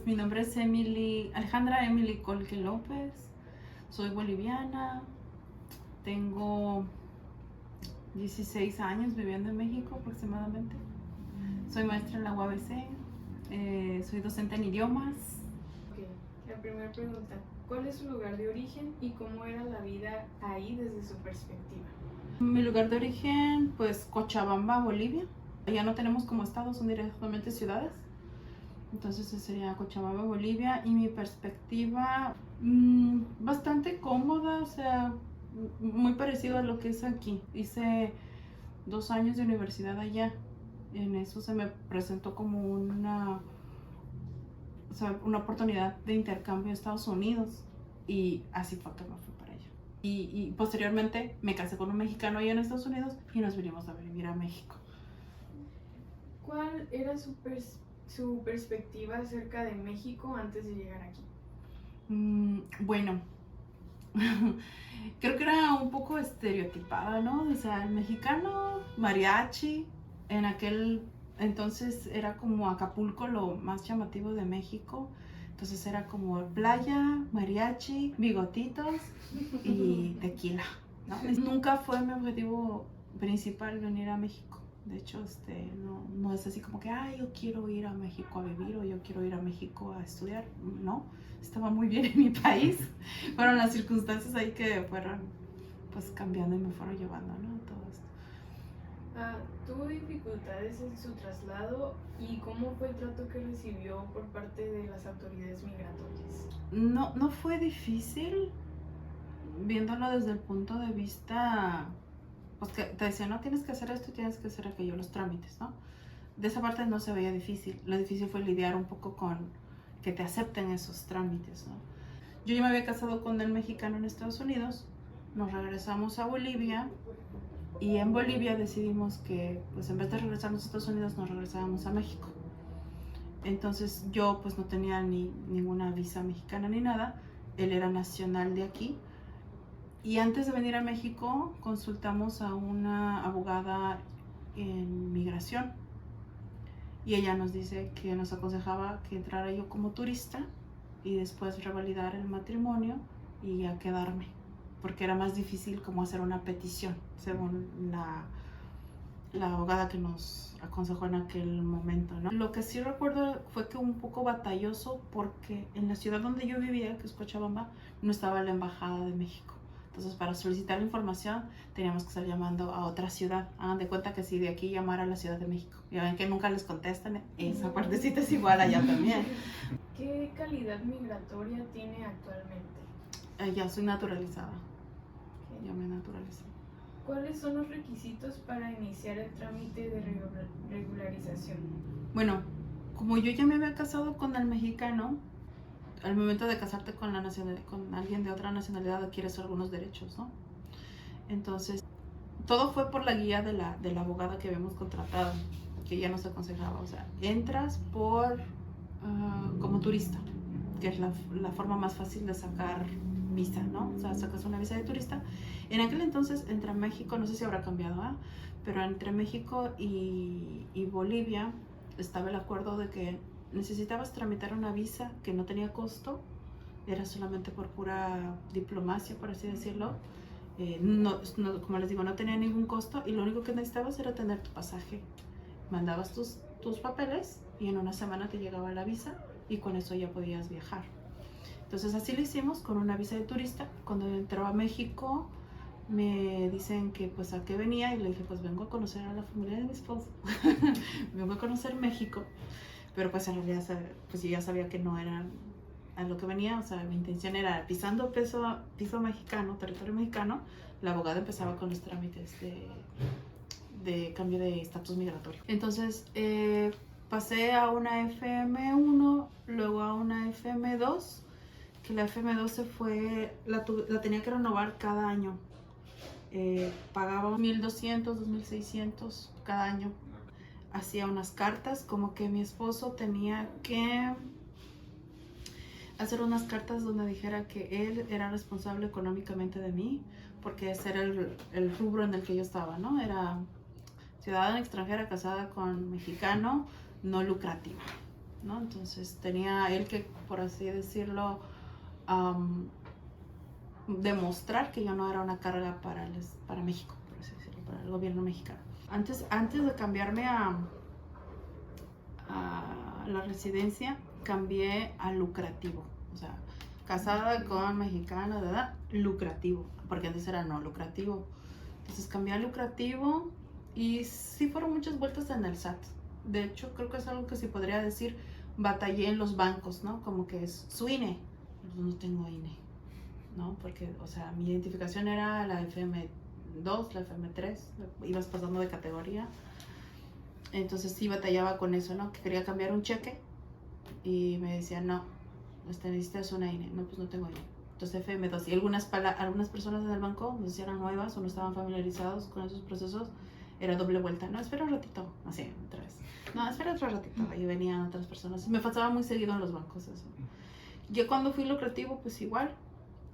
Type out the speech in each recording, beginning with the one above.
Mi nombre es Alejandra Emily Colque López. Soy boliviana. Tengo 16 años viviendo en México aproximadamente. Soy maestra en la UABC. Soy docente en idiomas. Ok, la primera pregunta. ¿Cuál es su lugar de origen y cómo era la vida ahí desde su perspectiva? Mi lugar de origen, pues Cochabamba, Bolivia. Allá no tenemos como estados, son directamente ciudades. Entonces sería Cochabamba, Bolivia. Y mi perspectiva, bastante cómoda, o sea, muy parecido a lo que es aquí. Hice 2 años de universidad allá. En eso se me presentó como una oportunidad de intercambio a Estados Unidos. Y así fue que me fui para allá. Y posteriormente me casé con un mexicano allá en Estados Unidos y nos vinimos a vivir a México. ¿Cuál era su perspectiva acerca de México antes de llegar aquí? Bueno, creo que era un poco estereotipada, ¿no? O sea, el mexicano, mariachi, en aquel entonces era como Acapulco lo más llamativo de México. Entonces era como playa, mariachi, bigotitos y tequila, ¿no? Nunca fue mi objetivo principal venir a México. De hecho, no es así como que, yo quiero ir a México a vivir o yo quiero ir a México a estudiar. No, estaba muy bien en mi país. Fueron las circunstancias ahí que fueron pues cambiando y me fueron llevando, ¿no? Todo esto. ¿Tuvo dificultades en su traslado y cómo fue el trato que recibió por parte de las autoridades migratorias? No fue difícil, viéndolo desde el punto de vista, pues que te decían, no, tienes que hacer esto y tienes que hacer aquello, los trámites, ¿no? De esa parte no se veía difícil. Lo difícil fue lidiar un poco con que te acepten esos trámites, ¿no? Yo ya me había casado con el mexicano en Estados Unidos, nos regresamos a Bolivia y en Bolivia decidimos que pues en vez de regresarnos a Estados Unidos nos regresábamos a México. Entonces yo pues no tenía ninguna visa mexicana ni nada, él era nacional de aquí. Y antes de venir a México consultamos a una abogada en migración y ella nos dice que nos aconsejaba que entrara yo como turista y después revalidar el matrimonio y ya quedarme, porque era más difícil como hacer una petición, según la abogada que nos aconsejó en aquel momento, ¿no? Lo que sí recuerdo fue que un poco batalloso porque en la ciudad donde yo vivía, que es Cochabamba, no estaba la embajada de México. Entonces, para solicitar la información teníamos que estar llamando a otra ciudad. Hagan de cuenta que si de aquí llamara a la Ciudad de México. Ya ven que nunca les contestan, esa partecita es igual allá también. ¿Qué calidad migratoria tiene actualmente? Ya soy naturalizada. Ya me naturalicé. ¿Cuáles son los requisitos para iniciar el trámite de regularización? Bueno, como yo ya me había casado con el mexicano, al momento de casarte con alguien de otra nacionalidad adquieres algunos derechos, ¿no? Entonces, todo fue por la guía de la abogada que habíamos contratado, que ella nos aconsejaba, o sea, entras como turista, que es la forma más fácil de sacar visa, ¿no? O sea, sacas una visa de turista. En aquel entonces, entre México, no sé si habrá cambiado, pero entre México y Bolivia estaba el acuerdo de que necesitabas tramitar una visa que no tenía costo, era solamente por pura diplomacia, por así decirlo. Como les digo, no tenía ningún costo y lo único que necesitabas era tener tu pasaje. Mandabas tus papeles y en una semana te llegaba la visa y con eso ya podías viajar. Entonces así lo hicimos con una visa de turista. Cuando entró a México me dicen que pues a qué venía y le dije pues vengo a conocer a la familia de mi esposo. Vengo a conocer México. Pero pues en realidad pues yo ya sabía que no era a lo que venía, o sea, mi intención era pisando piso mexicano, territorio mexicano, la abogada empezaba con los trámites de cambio de estatus migratorio. Entonces pasé a una FM1, luego a una FM2, que la FM2 la tenía que renovar cada año. Pagaba 1,200, 2,600 cada año. Hacía unas cartas como que mi esposo tenía que hacer unas cartas donde dijera que él era responsable económicamente de mí, porque ese era el rubro en el que yo estaba, ¿no? Era ciudadana extranjera casada con mexicano, no lucrativa. ¿no? Entonces tenía él que, por así decirlo, am, demostrar que yo no era una carga para México, por así decirlo, para el gobierno mexicano. Antes de cambiarme a la residencia, cambié a lucrativo, o sea, casada con mexicana, ¿verdad? Lucrativo, porque antes era no lucrativo. Entonces cambié a lucrativo y sí fueron muchas vueltas en el SAT. De hecho, creo que es algo que sí podría decir, batallé en los bancos, ¿no? Como que es su INE, pero no tengo INE, ¿no? Porque, o sea, mi identificación era la FM2, la FM3, ibas pasando de categoría. Entonces sí batallaba con eso, ¿no? Que quería cambiar un cheque y me decían, no, necesitas una INE. No, pues no tengo INE. Entonces FM2. Y algunas personas en el banco, no sé si eran nuevas o no estaban familiarizados con esos procesos, era doble vuelta. No, espera un ratito. Así, otra vez. No, espera otro ratito. Ahí venían otras personas. Y me pasaba muy seguido en los bancos eso. Yo cuando fui lucrativo, pues igual,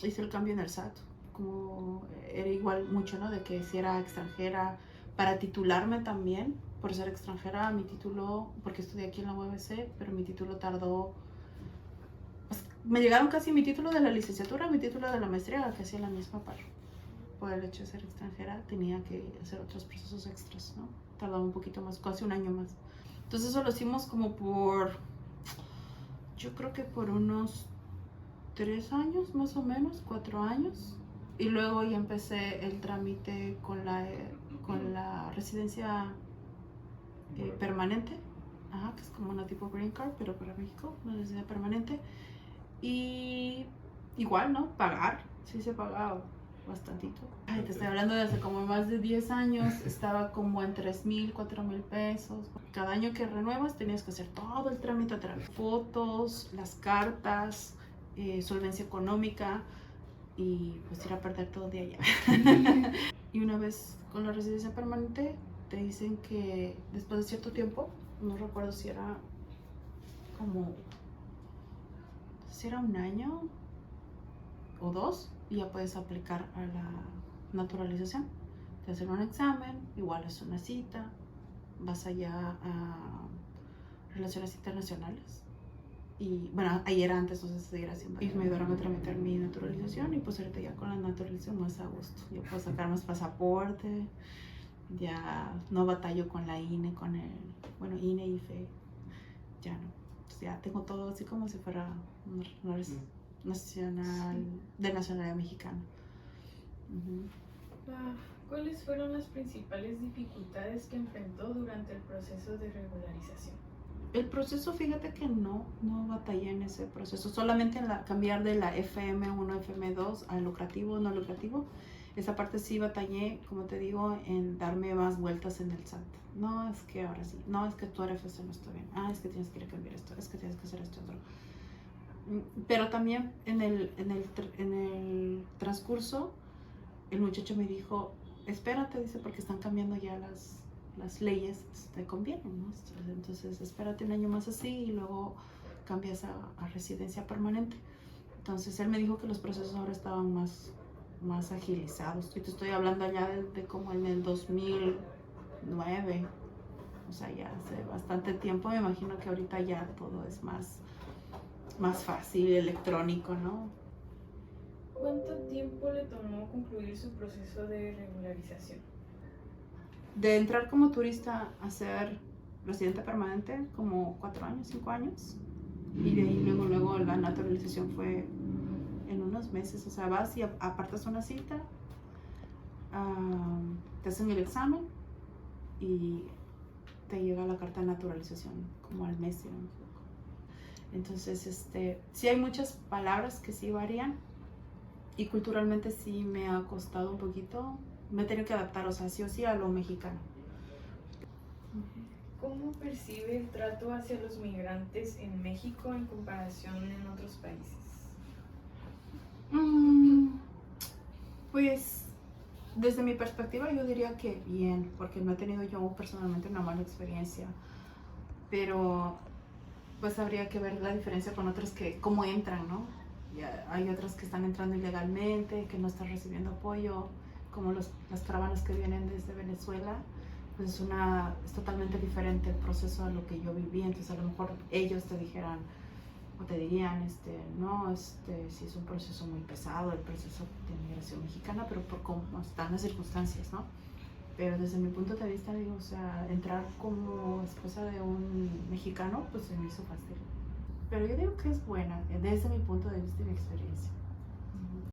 hice el cambio en el SAT. Como era igual mucho, ¿no? De que si era extranjera, para titularme también, por ser extranjera, mi título, porque estudié aquí en la UBC, pero mi título tardó, pues, me llegaron casi mi título de la licenciatura, mi título de la maestría, que hacía la misma par. Por el hecho de ser extranjera, tenía que hacer otros procesos extras, ¿no? Tardaba un poquito más, casi un año más. Entonces eso lo hicimos como yo creo que por unos 3 años, más o menos, 4 años. Y luego ya empecé el trámite con la residencia permanente, que es como una tipo green card, pero para México, una residencia permanente. Y igual, ¿no? Pagar, sí se paga bastantito. Ay, te estoy hablando de hace como más de 10 años, estaba como en 3,000, 4,000 pesos. Cada año que renuevas tenías que hacer todo el trámite, traer fotos, las cartas, solvencia económica y pues ir a perder todo de allá. Y una vez con la residencia permanente te dicen que después de cierto tiempo, no recuerdo si era un año o 2, y ya puedes aplicar a la naturalización. Te hacen un examen, igual es una cita, vas allá a Relaciones Internacionales. Y bueno, ayer antes, entonces seguir haciendo. Ellos me ayudaron a tramitar mi naturalización y pues ahorita ya con la naturalización más a gusto. Yo puedo sacar más pasaporte, ya no batallo con la INE, INE y FE, ya no. Entonces ya tengo todo así como si fuera una de nacionalidad mexicana. ¿Cuáles fueron las principales dificultades que enfrentó durante el proceso de regularización? El proceso, fíjate que no batallé en ese proceso, solamente en cambiar de la FM1 a FM2 a lucrativo, no lucrativo. Esa parte sí batallé, como te digo, en darme más vueltas en el SAT. No, es que ahora sí, no, es que tu RFC no está bien, es que tienes que ir a cambiar esto, es que tienes que hacer esto otro. Pero también en el transcurso, el muchacho me dijo, espérate, dice, porque están cambiando ya las leyes, te conviene, ¿no? Entonces espérate un año más así y luego cambias a residencia permanente. Entonces él me dijo que los procesos ahora estaban más agilizados. Y te estoy hablando ya de como en el 2009, o sea, ya hace bastante tiempo. Me imagino que ahorita ya todo es más fácil, electrónico, ¿no? ¿Cuánto tiempo le tomó concluir su proceso de regularización? De entrar como turista a ser residente permanente, como 4 años, 5 años. Y de ahí luego la naturalización fue en unos meses. O sea, vas y apartas una cita, te hacen el examen y te llega la carta de naturalización como al mes, ¿no? Entonces, sí hay muchas palabras que sí varían y culturalmente sí me ha costado un poquito. Me he tenido que adaptar, o sea, sí o sí a lo mexicano. ¿Cómo percibe el trato hacia los migrantes en México en comparación en otros países? Pues, desde mi perspectiva yo diría que bien, porque no he tenido yo personalmente una mala experiencia. Pero, pues habría que ver la diferencia con otras que, cómo entran, ¿no? Ya hay otras que están entrando ilegalmente, que no están recibiendo apoyo, como las caravanas que vienen desde Venezuela, pues es totalmente diferente el proceso a lo que yo viví. Entonces a lo mejor ellos te dijeran o te dirían, no, sí es un proceso muy pesado el proceso de migración mexicana, pero por cómo están las circunstancias, ¿no? Pero desde mi punto de vista, digo, o sea, entrar como esposa de un mexicano, pues se me hizo fácil. Pero yo digo que es buena, desde mi punto de vista y mi experiencia.